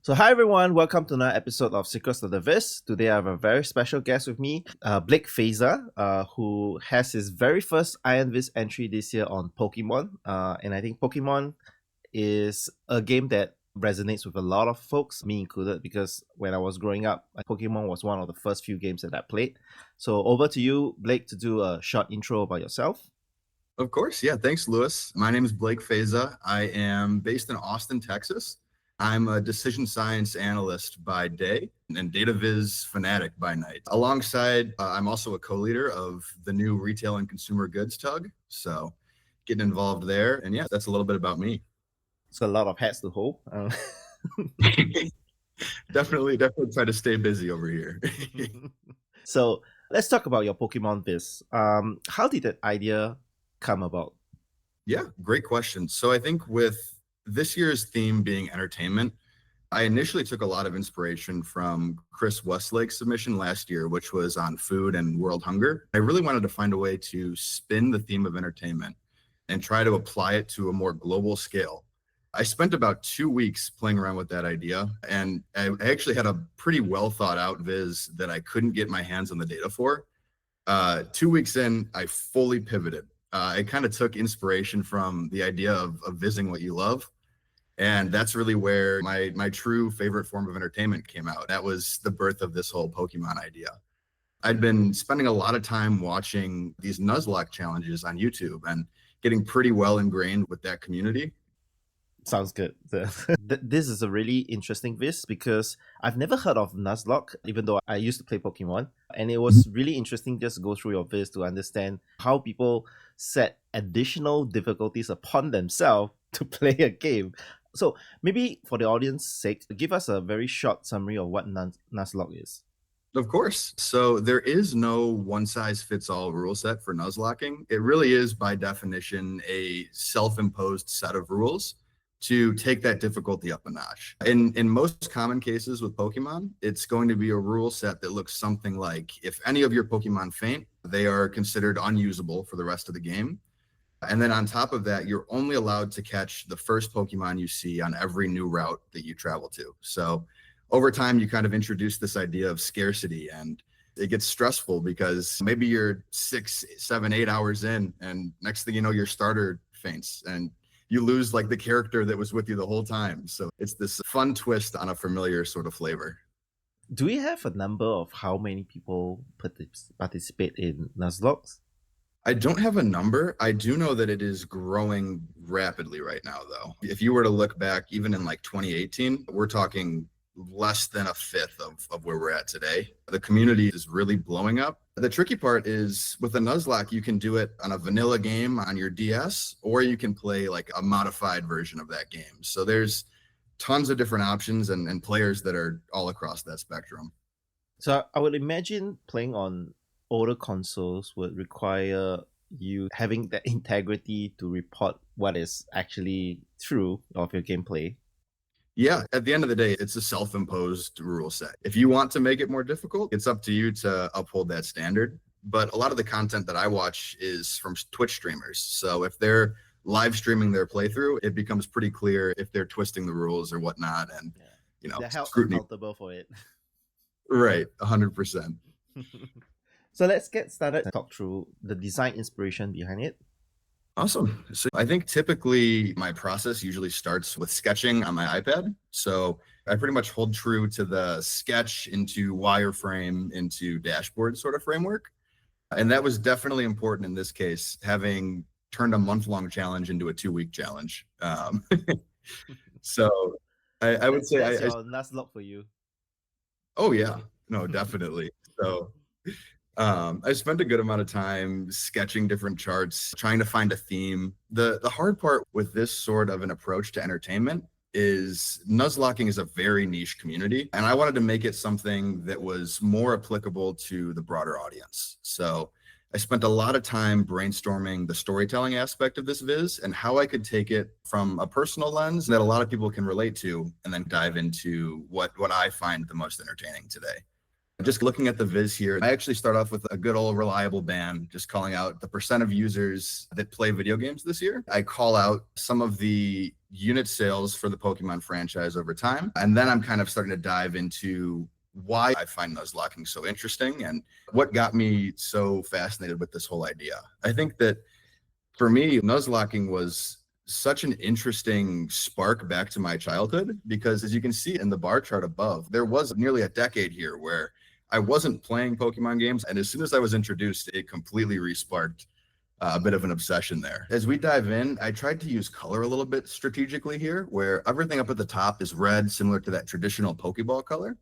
So, hi everyone, welcome to another episode of Secrets of the Viz. Today I have a very special guest with me, Blake Feiza, who has his very first Iron Viz entry this year on Pokemon. And I think Pokemon is a game that resonates with a lot of folks, me included, because when I was growing up, Pokemon was one of the first few games that I played. So, over to you, Blake, to do a short intro about yourself. Of course. Yeah. Thanks, Lewis. My name is Blake Feiza. I am based in Austin, Texas. I'm a decision science analyst by day and data viz fanatic by night. Alongside, I'm also a co-leader of the new retail and consumer goods tug. So getting involved there. And yeah, that's a little bit about me. It's a lot of hats to hold. Definitely try to stay busy over here. So let's talk about your Pokemon Viz. How did that idea come about? Yeah, great question. So I think with this year's theme being entertainment, I initially took a lot of inspiration from Chris Westlake's submission last year, which was on food and world hunger. I really wanted to find a way to spin the theme of entertainment and try to apply it to a more global scale. I spent about 2 weeks playing around with that idea, and I actually had a pretty well thought out viz that I couldn't get my hands on the data for. 2 weeks in, I fully pivoted. I kind of took inspiration from the idea of vizzing what you love. And that's really where my true favorite form of entertainment came out. That was the birth of this whole Pokemon idea. I'd been spending a lot of time watching these Nuzlocke challenges on YouTube and getting pretty well ingrained with that community. Sounds good. This is a really interesting viz because I've never heard of Nuzlocke, even though I used to play Pokemon. And it was really interesting just to go through your viz to understand how people set additional difficulties upon themselves to play a game. So maybe for the audience's sake, give us a very short summary of what Nuzlocke is. Of course. So there is no one-size-fits-all rule set for Nuzlocking. It really is, by definition, a self-imposed set of rules to take that difficulty up a notch. In most common cases with Pokemon, it's going to be a rule set that looks something like, if any of your Pokemon faint, they are considered unusable for the rest of the game. And then on top of that, you're only allowed to catch the first Pokemon you see on every new route that you travel to. So over time, you kind of introduce this idea of scarcity, and it gets stressful because maybe you're 6, 7, 8 hours in, and next thing you know, your starter faints and you lose like the character that was with you the whole time. So it's this fun twist on a familiar sort of flavor. Do we have a number of how many people participate in Nuzlocke? I don't have a number. I do know that it is growing rapidly right now, though. If you were to look back, even in like 2018, we're talking less than a fifth of where we're at today. The community is really blowing up. The tricky part is with a Nuzlocke, you can do it on a vanilla game on your DS, or you can play like a modified version of that game. So there's tons of different options and players that are all across that spectrum. So I would imagine playing on older consoles would require you having that integrity to report what is actually true of your gameplay. Yeah, at the end of the day, it's a self-imposed rule set. If you want to make it more difficult, it's up to you to uphold that standard. But a lot of the content that I watch is from Twitch streamers. So if they're live streaming their playthrough, it becomes pretty clear if they're twisting the rules or whatnot, and they're held scrutiny. accountable for it. Right, 100%. So let's get started and talk through the design inspiration behind it. Awesome. So I think typically my process usually starts with sketching on my iPad. So I pretty much hold true to the sketch into wireframe into dashboard sort of framework. And that was definitely important in this case, having turned a month-long challenge into a 2-week challenge. So I would say that's your Nuzlocke for you. Oh yeah, no, definitely. So I spent a good amount of time sketching different charts, trying to find a theme. The hard part with this sort of an approach to entertainment is Nuzlocking is a very niche community, and I wanted to make it something that was more applicable to the broader audience. So I spent a lot of time brainstorming the storytelling aspect of this viz and how I could take it from a personal lens that a lot of people can relate to, and then dive into what I find the most entertaining today. Just looking at the viz here, I actually start off with a good old reliable band, just calling out the percent of users that play video games this year. I call out some of the unit sales for the Pokemon franchise over time. And then I'm kind of starting to dive into why I find Nuzlocking so interesting and what got me so fascinated with this whole idea. I think that for me, Nuzlocking was such an interesting spark back to my childhood because, as you can see in the bar chart above, there was nearly a decade here where I wasn't playing Pokemon games. And as soon as I was introduced, it completely re-sparked a bit of an obsession there. As we dive in, I tried to use color a little bit strategically here, where everything up at the top is red, similar to that traditional Pokeball color.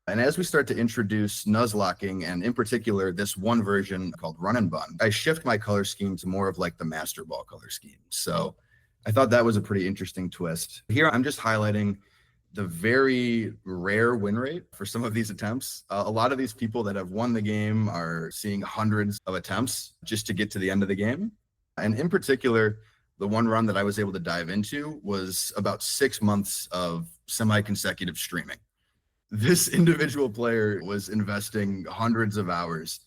And as we start to introduce Nuzlocking, and in particular, this one version called Run and Bun, I shift my color scheme to more of like the Master Ball color scheme. So I thought that was a pretty interesting twist. Here, I'm just highlighting the very rare win rate for some of these attempts. A lot of these people that have won the game are seeing hundreds of attempts just to get to the end of the game. And in particular, the one run that I was able to dive into was about 6 months of semi-consecutive streaming. This individual player was investing hundreds of hours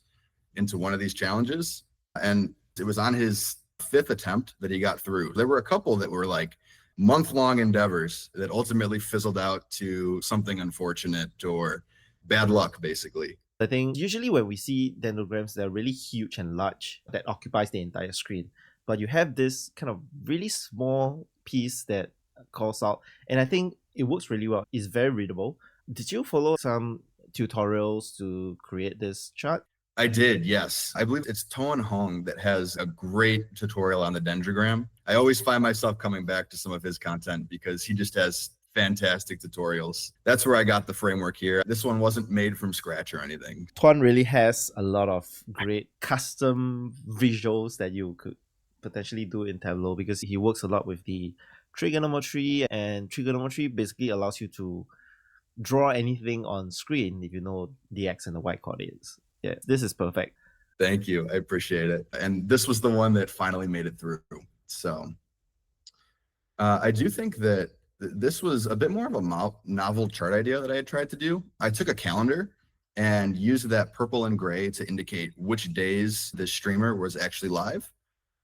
into one of these challenges, and it was on his 5th attempt that he got through. There were a couple that were like month-long endeavors that ultimately fizzled out to something unfortunate or bad luck, basically. I think usually when we see dendrograms, they're really huge and large that occupies the entire screen. But you have this kind of really small piece that calls out, and I think it works really well. It's very readable. Did you follow some tutorials to create this chart? I did, yes. I believe it's Toan Hong that has a great tutorial on the dendrogram. I always find myself coming back to some of his content because he just has fantastic tutorials. That's where I got the framework here. This one wasn't made from scratch or anything. Tuan really has a lot of great custom visuals that you could potentially do in Tableau because he works a lot with the trigonometry, and trigonometry basically allows you to draw anything on screen if you know the X and the Y coordinates. Yeah, this is perfect. Thank you. I appreciate it. And this was the one that finally made it through. So I do think that this was a bit more of a novel chart idea that I had tried to do. I took a calendar and used that purple and gray to indicate which days this streamer was actually live.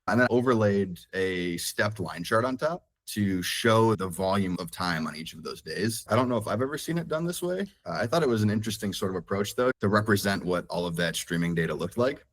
And then overlaid a stepped line chart on top to show the volume of time on each of those days. I don't know if I've ever seen it done this way. I thought it was an interesting sort of approach, though, to represent what all of that streaming data looked like.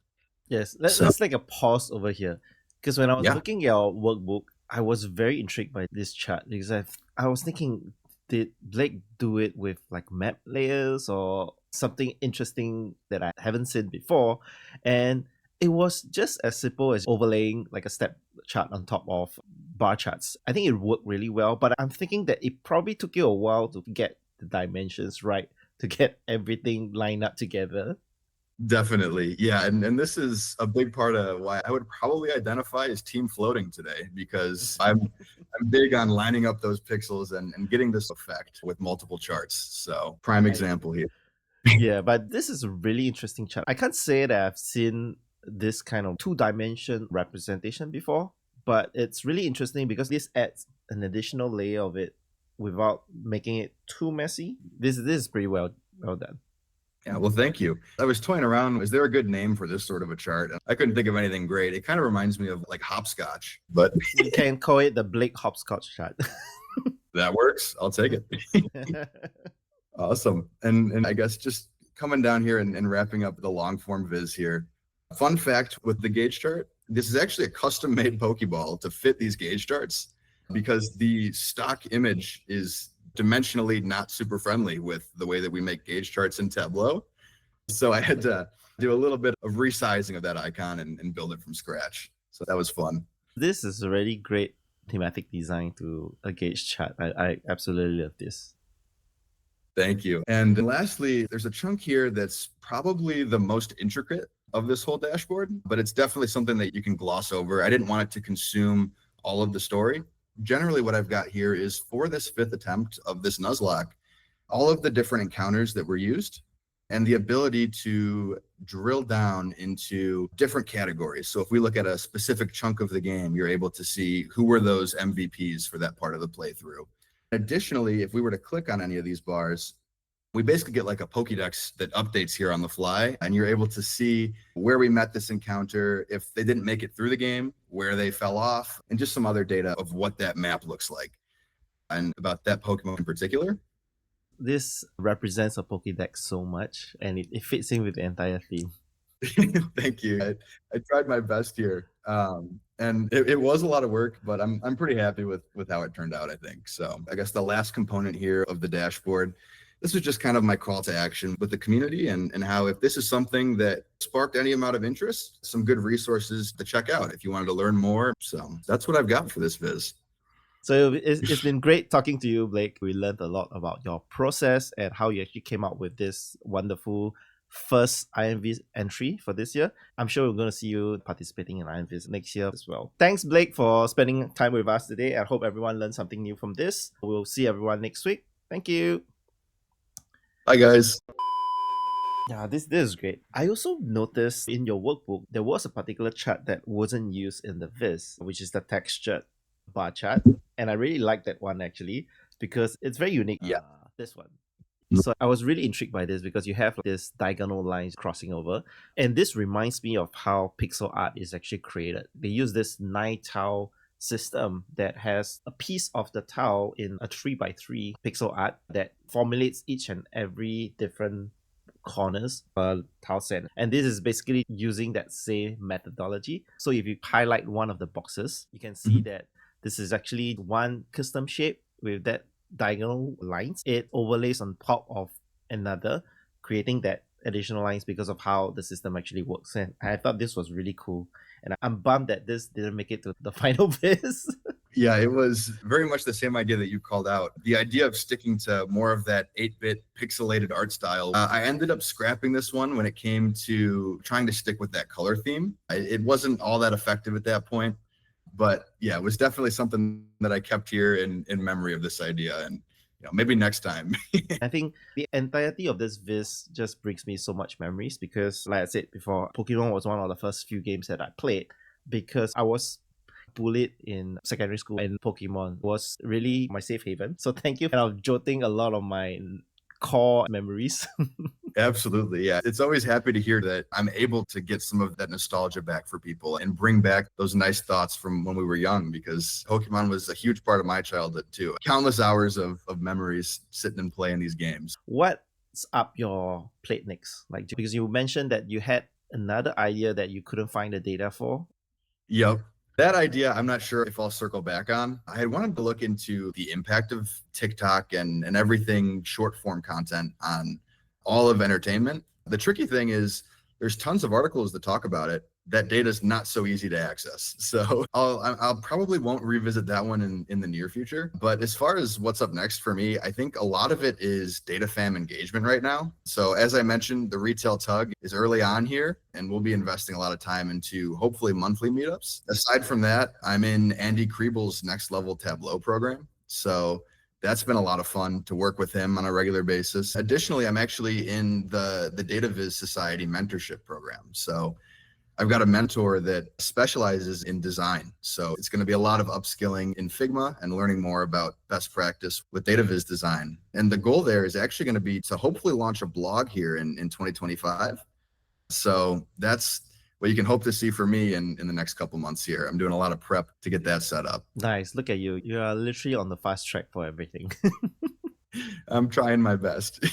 Yes, let's take a pause over here. Because when I was looking at your workbook, I was very intrigued by this chart because I was thinking, did Blake do it with like map layers or something interesting that I haven't seen before? And it was just as simple as overlaying like a step chart on top of bar charts. I think it worked really well, but I'm thinking that it probably took you a while to get the dimensions right, to get everything lined up together. Definitely. Yeah. And this is a big part of why I would probably identify as team floating today, because I'm big on lining up those pixels and getting this effect with multiple charts. So prime example here. Yeah, but this is a really interesting chart. I can't say that I've seen this kind of 2-dimension representation before, but it's really interesting because this adds an additional layer of it without making it too messy. This is pretty well done. Yeah, well, thank you. I was toying around. Is there a good name for this sort of a chart? I couldn't think of anything great. It kind of reminds me of like hopscotch, but you can call it the Blake hopscotch chart. That works. I'll take it. Awesome. And I guess just coming down here and wrapping up the long form viz here. Fun fact with the gauge chart, this is actually a custom made Pokeball to fit these gauge charts because the stock image is dimensionally not super friendly with the way that we make gauge charts in Tableau. So I had to do a little bit of resizing of that icon and build it from scratch. So that was fun. This is a really great thematic design to a gauge chart. I absolutely love this. Thank you. And lastly, there's a chunk here that's probably the most intricate of this whole dashboard, but it's definitely something that you can gloss over. I didn't want it to consume all of the story. Generally, what I've got here is for this 5th attempt of this Nuzlocke, all of the different encounters that were used and the ability to drill down into different categories. So if we look at a specific chunk of the game, you're able to see who were those MVPs for that part of the playthrough. Additionally, if we were to click on any of these bars, We basically get like a Pokédex that updates here on the fly, and you're able to see where we met this encounter, if they didn't make it through the game, where they fell off, and just some other data of what that map looks like and about that Pokemon in particular. This represents a Pokédex so much, and it fits in with the entire theme. Thank you. I tried my best here, and it was a lot of work, but I'm pretty happy with how it turned out. I think so. I guess the last component here of the dashboard, this was just kind of my call to action with the community, and how if this is something that sparked any amount of interest, some good resources to check out if you wanted to learn more. So that's what I've got for this viz. So it's been great talking to you, Blake. We learned a lot about your process and how you actually came up with this wonderful first IronViz entry for this year. I'm sure we're going to see you participating in IronViz next year as well. Thanks, Blake, for spending time with us today. I hope everyone learned something new from this. We'll see everyone next week. Thank you. Bye, guys. Yeah, this is great. I also noticed in your workbook, there was a particular chart that wasn't used in the Viz, which is the textured bar chart. And I really like that one actually, because it's very unique. Yeah. This one. So I was really intrigued by this because you have this diagonal lines crossing over. And this reminds me of how pixel art is actually created. They use this 9-tile system that has a piece of the tile in a 3x3 pixel art that formulates each and every different corners per tile set. And this is basically using that same methodology. So if you highlight one of the boxes, you can see that this is actually one custom shape with that diagonal lines. It overlays on top of another, creating that additional lines because of how the system actually works. And I thought this was really cool. And I'm bummed that this didn't make it to the final viz. Yeah, it was very much the same idea that you called out. The idea of sticking to more of that 8-bit pixelated art style. I ended up scrapping this one when it came to trying to stick with that color theme. It wasn't all that effective at that point. But yeah, it was definitely something that I kept here in memory of this idea. And maybe next time. I think the entirety of this viz just brings me so much memories because, like I said before, Pokemon was one of the first few games that I played because I was bullied in secondary school and Pokemon was really my safe haven. So thank you. And I'm jotting a lot of my core memories. Absolutely. Yeah. It's always happy to hear that I'm able to get some of that nostalgia back for people and bring back those nice thoughts from when we were young, because Pokemon was a huge part of my childhood too. Countless hours of memories sitting and playing these games. What's up your plate next? Like, because you mentioned that you had another idea that you couldn't find the data for. Yep. That idea, I'm not sure if I'll circle back on. I had wanted to look into the impact of TikTok and everything short form content on all of entertainment. The tricky thing is there's tons of articles that talk about it. That data is not so easy to access. So I'll probably won't revisit that one in the near future. But as far as what's up next for me, I think a lot of it is data fam engagement right now. So as I mentioned, the retail tug is early on here, and we'll be investing a lot of time into hopefully monthly meetups. Aside from that, I'm in Andy Kriebel's next level Tableau program. So that's been a lot of fun to work with him on a regular basis. Additionally, I'm actually in the Data Viz Society mentorship program. So I've got a mentor that specializes in design. So it's going to be a lot of upskilling in Figma and learning more about best practice with data viz design. And the goal there is actually going to be to hopefully launch a blog here in 2025. So that's what you can hope to see for me in the next couple months here. I'm doing a lot of prep to get that set up. Nice. Look at you. You are literally on the fast track for everything. I'm trying my best.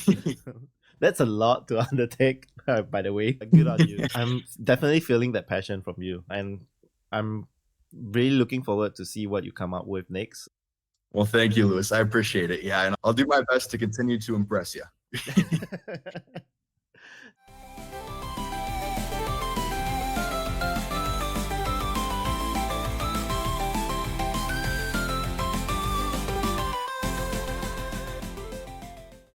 That's a lot to undertake, by the way. Good on you. I'm definitely feeling that passion from you. And I'm really looking forward to see what you come up with next. Well, thank you, Lewis. I appreciate it. Yeah, and I'll do my best to continue to impress you.